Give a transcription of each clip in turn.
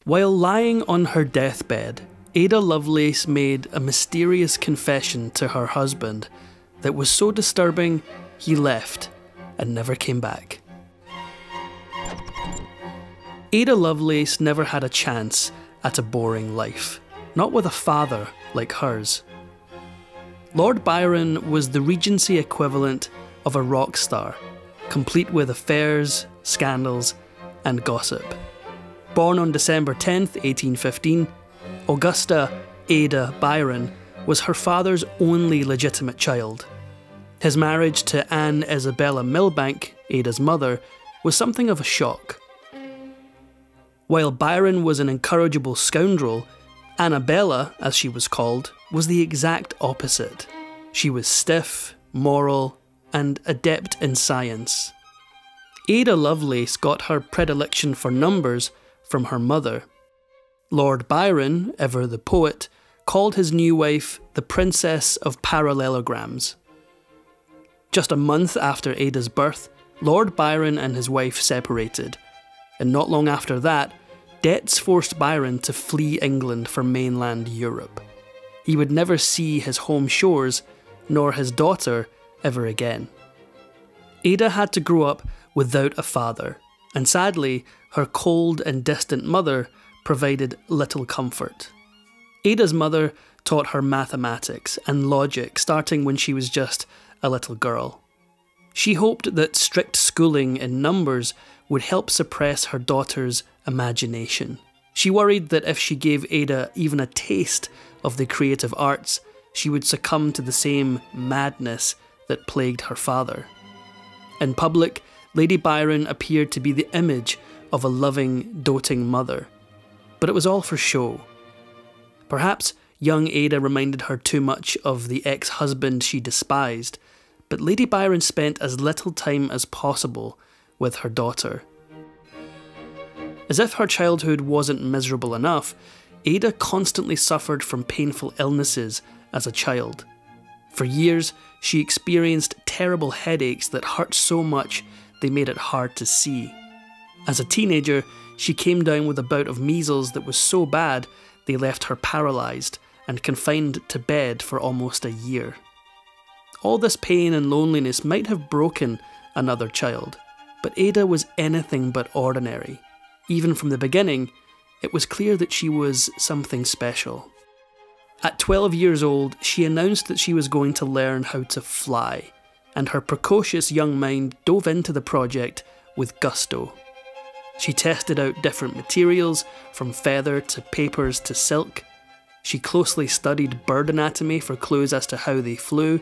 While lying on her deathbed, Ada Lovelace made a mysterious confession to her husband that was so disturbing he left and never came back. Ada Lovelace never had a chance at a boring life, not with a father like hers. Lord Byron was the Regency equivalent of a rock star, complete with affairs, scandals, and gossip. Born on December 10th, 1815, Augusta Ada Byron was her father's only legitimate child. His marriage to Anne Isabella Milbank, Ada's mother, was something of a shock. While Byron was an incorrigible scoundrel, Annabella, as she was called, was the exact opposite. She was stiff, moral, and adept in science. Ada Lovelace got her predilection for numbers from her mother. Lord Byron, ever the poet, called his new wife the Princess of Parallelograms. Just a month after Ada's birth, Lord Byron and his wife separated, and not long after that, debts forced Byron to flee England for mainland Europe. He would never see his home shores, nor his daughter, ever again. Ada had to grow up without a father, and sadly, her cold and distant mother provided little comfort. Ada's mother taught her mathematics and logic starting when she was just a little girl. She hoped that strict schooling in numbers would help suppress her daughter's imagination. She worried that if she gave Ada even a taste of the creative arts, she would succumb to the same madness that plagued her father. In public, Lady Byron appeared to be the image of a loving, doting mother. But it was all for show. Perhaps young Ada reminded her too much of the ex-husband she despised, but Lady Byron spent as little time as possible with her daughter. As if her childhood wasn't miserable enough, Ada constantly suffered from painful illnesses as a child. For years, she experienced terrible headaches that hurt so much they made it hard to see. As a teenager, she came down with a bout of measles that was so bad they left her paralysed and confined to bed for almost a year. All this pain and loneliness might have broken another child, but Ada was anything but ordinary. Even from the beginning, it was clear that she was something special. At 12 years old, she announced that she was going to learn how to fly, and her precocious young mind dove into the project with gusto. She tested out different materials, from feather to papers to silk. She closely studied bird anatomy for clues as to how they flew,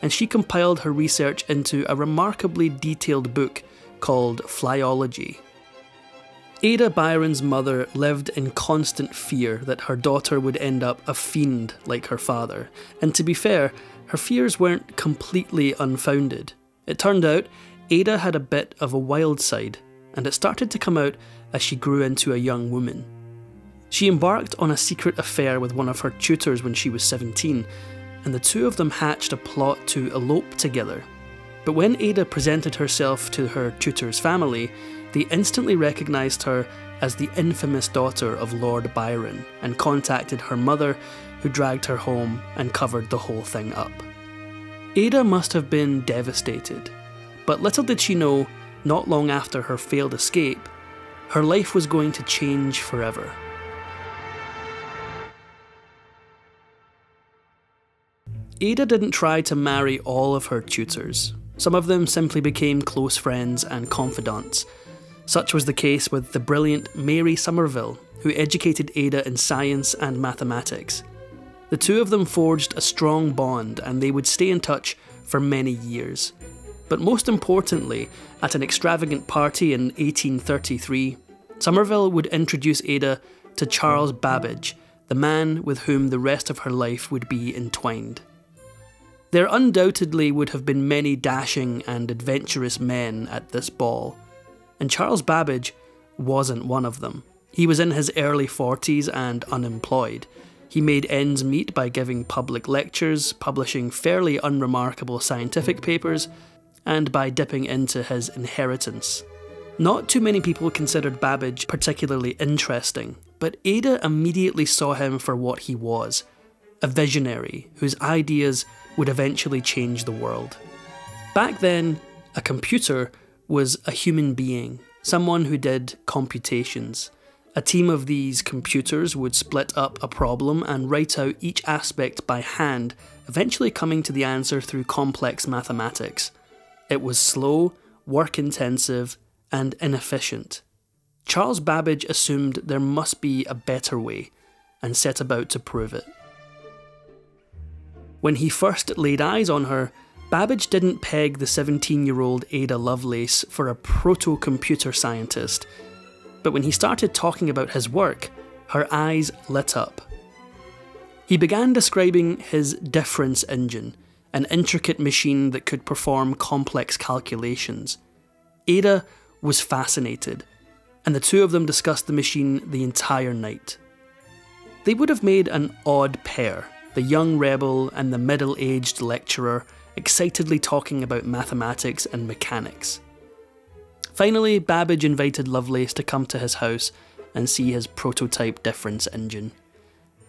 and she compiled her research into a remarkably detailed book called Flyology. Ada Byron's mother lived in constant fear that her daughter would end up a fiend like her father, and to be fair, her fears weren't completely unfounded. It turned out Ada had a bit of a wild side, and it started to come out as she grew into a young woman. She embarked on a secret affair with one of her tutors when she was 17, and the two of them hatched a plot to elope together. But when Ada presented herself to her tutor's family, they instantly recognised her as the infamous daughter of Lord Byron and contacted her mother, who dragged her home and covered the whole thing up. Ada must have been devastated, but little did she know, not long after her failed escape, her life was going to change forever. Ada didn't try to marry all of her tutors. Some of them simply became close friends and confidants. Such was the case with the brilliant Mary Somerville, who educated Ada in science and mathematics. The two of them forged a strong bond, and they would stay in touch for many years. But most importantly, at an extravagant party in 1833, Somerville would introduce Ada to Charles Babbage, the man with whom the rest of her life would be entwined. There undoubtedly would have been many dashing and adventurous men at this ball, and Charles Babbage wasn't one of them. He was in his early 40s and unemployed. He made ends meet by giving public lectures, publishing fairly unremarkable scientific papers, and by dipping into his inheritance. Not too many people considered Babbage particularly interesting, but Ada immediately saw him for what he was, a visionary whose ideas would eventually change the world. Back then, a computer was a human being, someone who did computations. A team of these computers would split up a problem and write out each aspect by hand, eventually coming to the answer through complex mathematics. It was slow, work-intensive, and inefficient. Charles Babbage assumed there must be a better way, and set about to prove it. When he first laid eyes on her, Babbage didn't peg the 17-year-old Ada Lovelace for a proto-computer scientist, but when he started talking about his work, her eyes lit up. He began describing his difference engine, an intricate machine that could perform complex calculations. Ada was fascinated, and the two of them discussed the machine the entire night. They would have made an odd pair, the young rebel and the middle-aged lecturer excitedly talking about mathematics and mechanics. Finally, Babbage invited Lovelace to come to his house and see his prototype difference engine.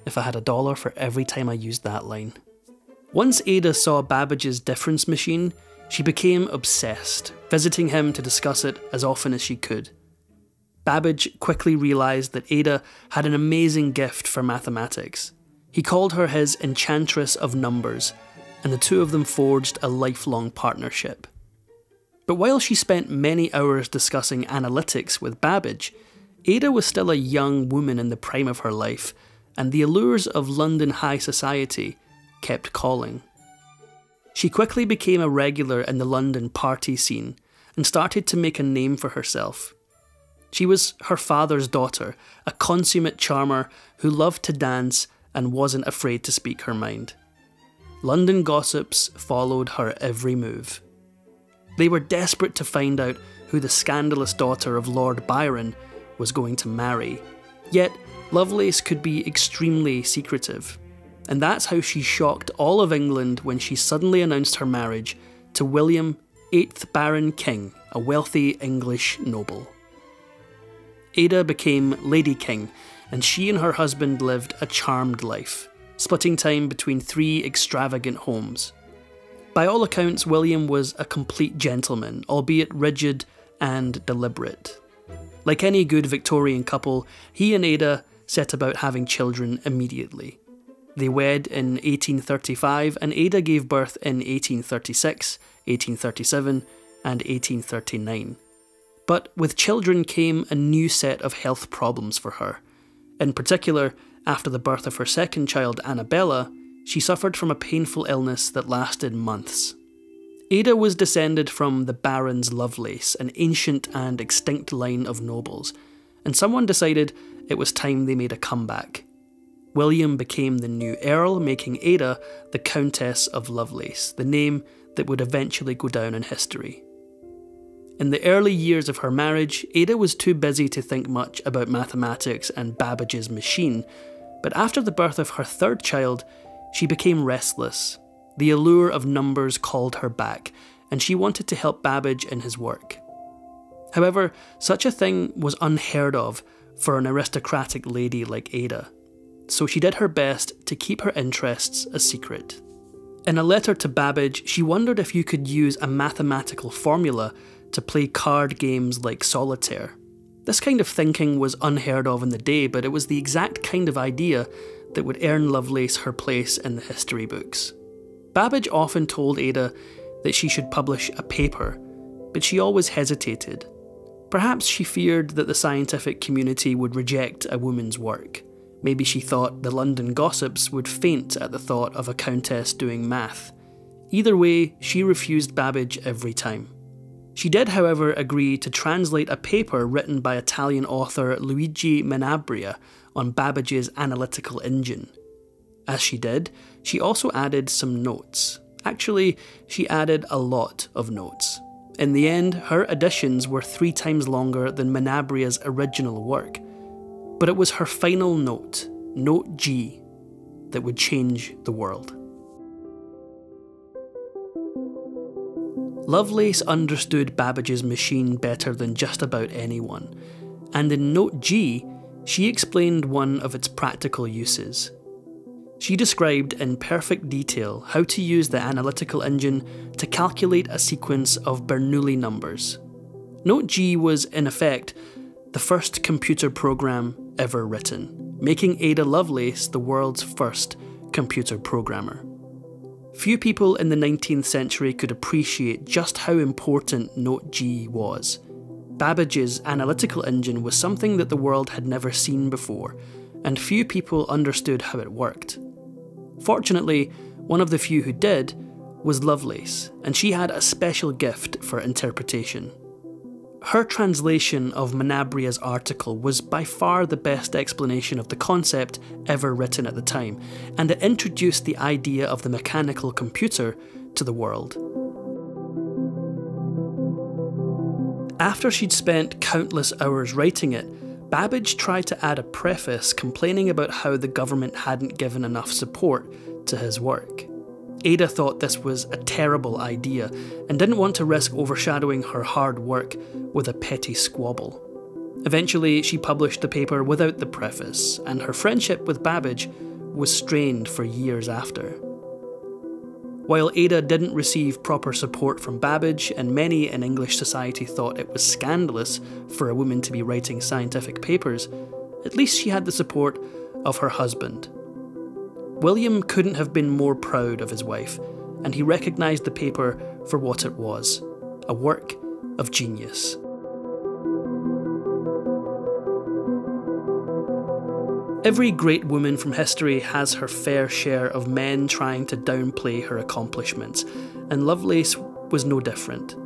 If I had $1 for every time I used that line. Once Ada saw Babbage's difference machine, she became obsessed, visiting him to discuss it as often as she could. Babbage quickly realised that Ada had an amazing gift for mathematics. He called her his enchantress of numbers, and the two of them forged a lifelong partnership. But while she spent many hours discussing analytics with Babbage, Ada was still a young woman in the prime of her life, and the allures of London high society kept calling. She quickly became a regular in the London party scene and started to make a name for herself. She was her father's daughter, a consummate charmer who loved to dance and wasn't afraid to speak her mind. London gossips followed her every move. They were desperate to find out who the scandalous daughter of Lord Byron was going to marry, yet Lovelace could be extremely secretive, and that's how she shocked all of England when she suddenly announced her marriage to William, 8th Baron King, a wealthy English noble. Ada became Lady King, and she and her husband lived a charmed life, splitting time between 3 extravagant homes. By all accounts, William was a complete gentleman, albeit rigid and deliberate. Like any good Victorian couple, he and Ada set about having children immediately. They wed in 1835, and Ada gave birth in 1836, 1837, and 1839. But with children came a new set of health problems for her. In particular, after the birth of her second child, Annabella, she suffered from a painful illness that lasted months. Ada was descended from the Barons Lovelace, an ancient and extinct line of nobles, and someone decided it was time they made a comeback. William became the new Earl, making Ada the Countess of Lovelace, the name that would eventually go down in history. In the early years of her marriage, Ada was too busy to think much about mathematics and Babbage's machine, but after the birth of her third child, she became restless. The allure of numbers called her back, and she wanted to help Babbage in his work. However, such a thing was unheard of for an aristocratic lady like Ada, so she did her best to keep her interests a secret. In a letter to Babbage, she wondered if you could use a mathematical formula to play card games like solitaire. This kind of thinking was unheard of in the day, but it was the exact kind of idea that would earn Lovelace her place in the history books. Babbage often told Ada that she should publish a paper, but she always hesitated. Perhaps she feared that the scientific community would reject a woman's work. Maybe she thought the London gossips would faint at the thought of a countess doing math. Either way, she refused Babbage every time. She did, however, agree to translate a paper written by Italian author Luigi Menabrea on Babbage's analytical engine. As she did, she also added some notes. Actually, she added a lot of notes. In the end, her additions were 3 times longer than Menabrea's original work. But it was her final note, Note G, that would change the world. Lovelace understood Babbage's machine better than just about anyone, and in Note G, She explained one of its practical uses. She described in perfect detail how to use the analytical engine to calculate a sequence of Bernoulli numbers. Note G was, in effect, the first computer program ever written, making Ada Lovelace the world's first computer programmer. Few people in the 19th century could appreciate just how important Note G was. Babbage's analytical engine was something that the world had never seen before, and few people understood how it worked. Fortunately, one of the few who did was Lovelace, and she had a special gift for interpretation. Her translation of Manabria's article was by far the best explanation of the concept ever written at the time, and it introduced the idea of the mechanical computer to the world. After she'd spent countless hours writing it, Babbage tried to add a preface complaining about how the government hadn't given enough support to his work. Ada thought this was a terrible idea and didn't want to risk overshadowing her hard work with a petty squabble. Eventually, she published the paper without the preface, and her friendship with Babbage was strained for years after. While Ada didn't receive proper support from Babbage, and many in English society thought it was scandalous for a woman to be writing scientific papers, at least she had the support of her husband. William couldn't have been more proud of his wife, and he recognised the paper for what it was, a work of genius. Every great woman from history has her fair share of men trying to downplay her accomplishments, and Lovelace was no different.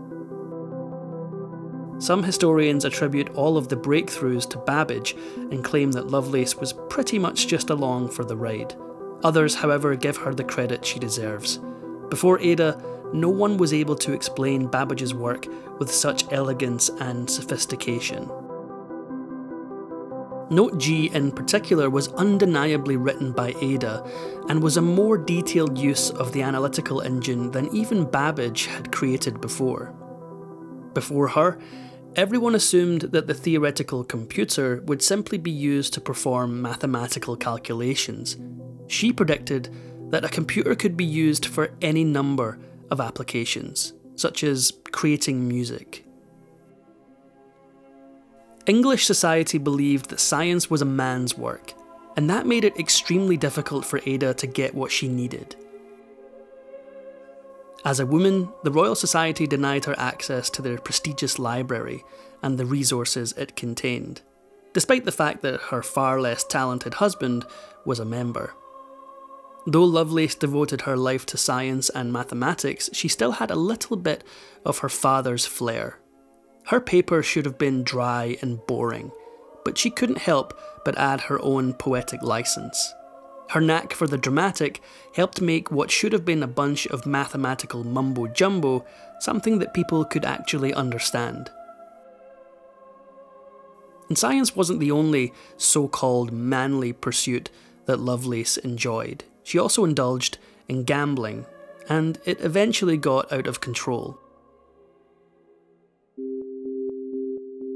Some historians attribute all of the breakthroughs to Babbage and claim that Lovelace was pretty much just along for the ride. Others, however, give her the credit she deserves. Before Ada, no one was able to explain Babbage's work with such elegance and sophistication. Note G in particular was undeniably written by Ada, and was a more detailed use of the analytical engine than even Babbage had created before. Before her, everyone assumed that the theoretical computer would simply be used to perform mathematical calculations. She predicted that a computer could be used for any number of applications, such as creating music. English society believed that science was a man's work, and that made it extremely difficult for Ada to get what she needed. As a woman, the Royal Society denied her access to their prestigious library and the resources it contained, despite the fact that her far less talented husband was a member. Though Lovelace devoted her life to science and mathematics, she still had a little bit of her father's flair. Her paper should have been dry and boring, but she couldn't help but add her own poetic license. Her knack for the dramatic helped make what should have been a bunch of mathematical mumbo-jumbo something that people could actually understand. And science wasn't the only so-called manly pursuit that Lovelace enjoyed. She also indulged in gambling, and it eventually got out of control.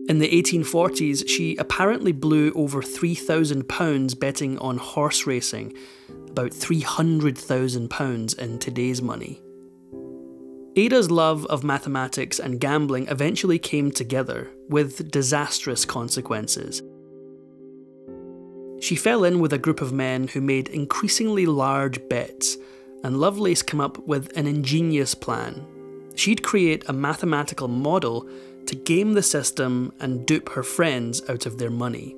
In the 1840s, she apparently blew over £3,000 betting on horse racing, about £300,000 in today's money. Ada's love of mathematics and gambling eventually came together, with disastrous consequences. She fell in with a group of men who made increasingly large bets, and Lovelace came up with an ingenious plan. She'd create a mathematical model to game the system and dupe her friends out of their money.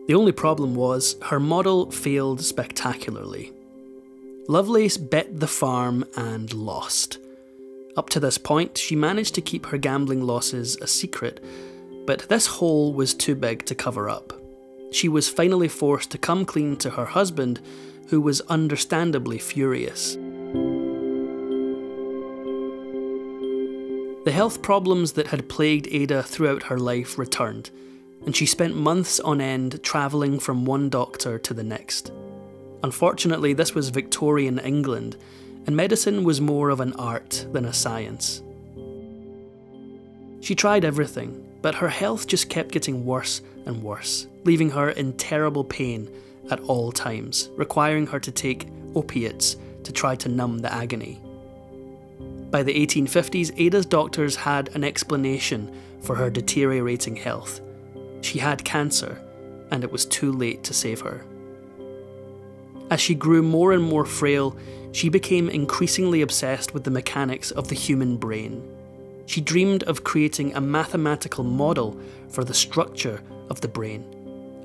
The only problem was, her model failed spectacularly. Lovelace bet the farm and lost. Up to this point, she managed to keep her gambling losses a secret, but this hole was too big to cover up. She was finally forced to come clean to her husband, who was understandably furious. The health problems that had plagued Ada throughout her life returned, and she spent months on end travelling from one doctor to the next. Unfortunately, this was Victorian England, and medicine was more of an art than a science. She tried everything, but her health just kept getting worse and worse, leaving her in terrible pain at all times, requiring her to take opiates to try to numb the agony. By the 1850s, Ada's doctors had an explanation for her deteriorating health. She had cancer, and it was too late to save her. As she grew more and more frail, she became increasingly obsessed with the mechanics of the human brain. She dreamed of creating a mathematical model for the structure of the brain,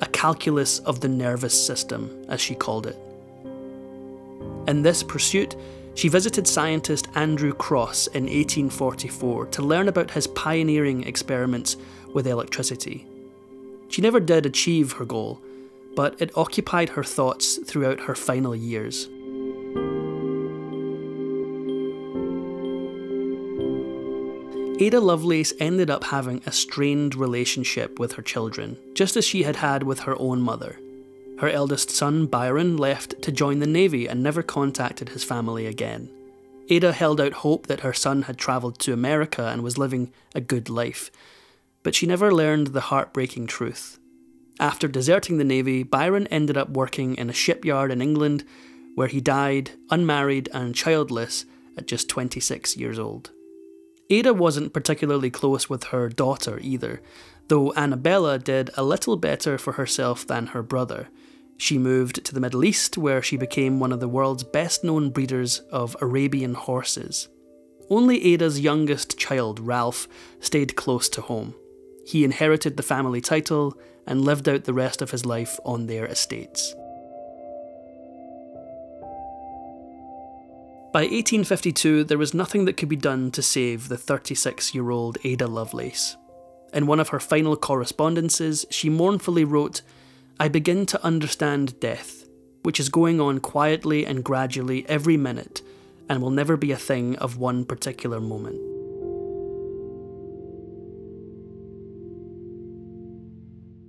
a calculus of the nervous system, as she called it. In this pursuit, she visited scientist Andrew Cross in 1844 to learn about his pioneering experiments with electricity. She never did achieve her goal, but it occupied her thoughts throughout her final years. Ada Lovelace ended up having a strained relationship with her children, just as she had had with her own mother. Her eldest son, Byron, left to join the Navy and never contacted his family again. Ada held out hope that her son had travelled to America and was living a good life, but she never learned the heartbreaking truth. After deserting the Navy, Byron ended up working in a shipyard in England, where he died unmarried and childless at just 26 years old. Ada wasn't particularly close with her daughter either, though Annabella did a little better for herself than her brother. She moved to the Middle East, where she became one of the world's best-known breeders of Arabian horses. Only Ada's youngest child, Ralph, stayed close to home. He inherited the family title and lived out the rest of his life on their estates. By 1852, there was nothing that could be done to save the 36-year-old Ada Lovelace. In one of her final correspondences, she mournfully wrote, "I begin to understand death, which is going on quietly and gradually every minute, and will never be a thing of one particular moment."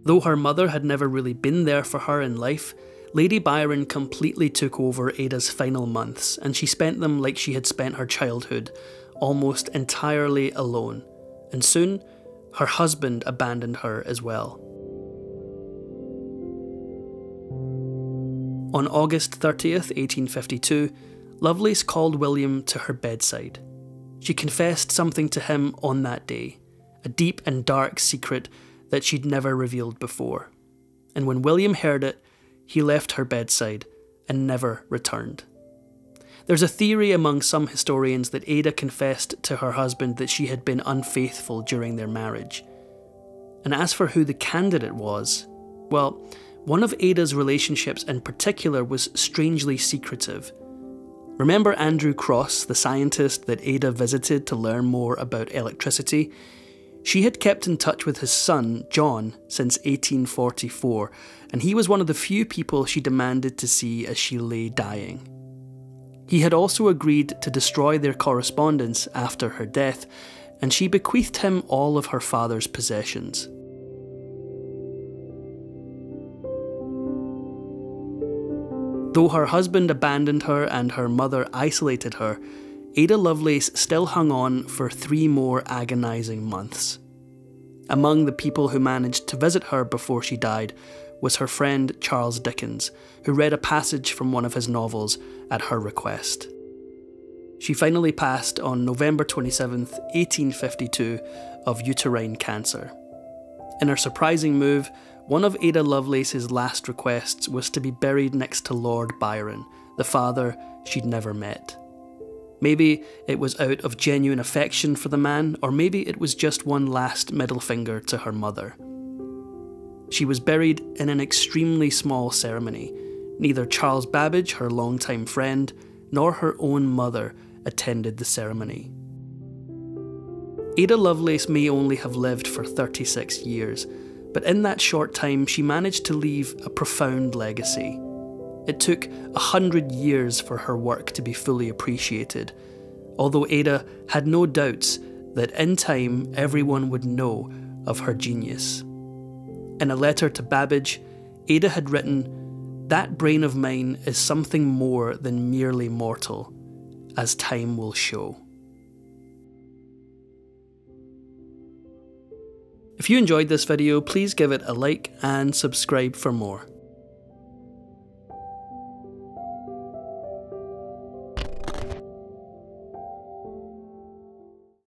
Though her mother had never really been there for her in life, Lady Byron completely took over Ada's final months, and she spent them like she had spent her childhood, almost entirely alone. And soon, her husband abandoned her as well. On August 30th, 1852, Lovelace called William to her bedside. She confessed something to him on that day, a deep and dark secret that she'd never revealed before. And when William heard it, he left her bedside and never returned. There's a theory among some historians that Ada confessed to her husband that she had been unfaithful during their marriage. And as for who the candidate was, well, one of Ada's relationships in particular was strangely secretive. Remember Andrew Cross, the scientist that Ada visited to learn more about electricity? She had kept in touch with his son, John, since 1844, and he was one of the few people she demanded to see as she lay dying. He had also agreed to destroy their correspondence after her death, and she bequeathed him all of her father's possessions. Though her husband abandoned her and her mother isolated her, Ada Lovelace still hung on for 3 more agonising months. Among the people who managed to visit her before she died was her friend Charles Dickens, who read a passage from one of his novels at her request. She finally passed on November 27th, 1852, of uterine cancer. In her surprising move, one of Ada Lovelace's last requests was to be buried next to Lord Byron, the father she'd never met. Maybe it was out of genuine affection for the man, or maybe it was just one last middle finger to her mother. She was buried in an extremely small ceremony. Neither Charles Babbage, her longtime friend, nor her own mother attended the ceremony. Ada Lovelace may only have lived for 36 years, but in that short time she managed to leave a profound legacy. It took 100 years for her work to be fully appreciated, although Ada had no doubts that in time everyone would know of her genius. In a letter to Babbage, Ada had written, "That brain of mine is something more than merely mortal, as time will show." If you enjoyed this video, please give it a like and subscribe for more.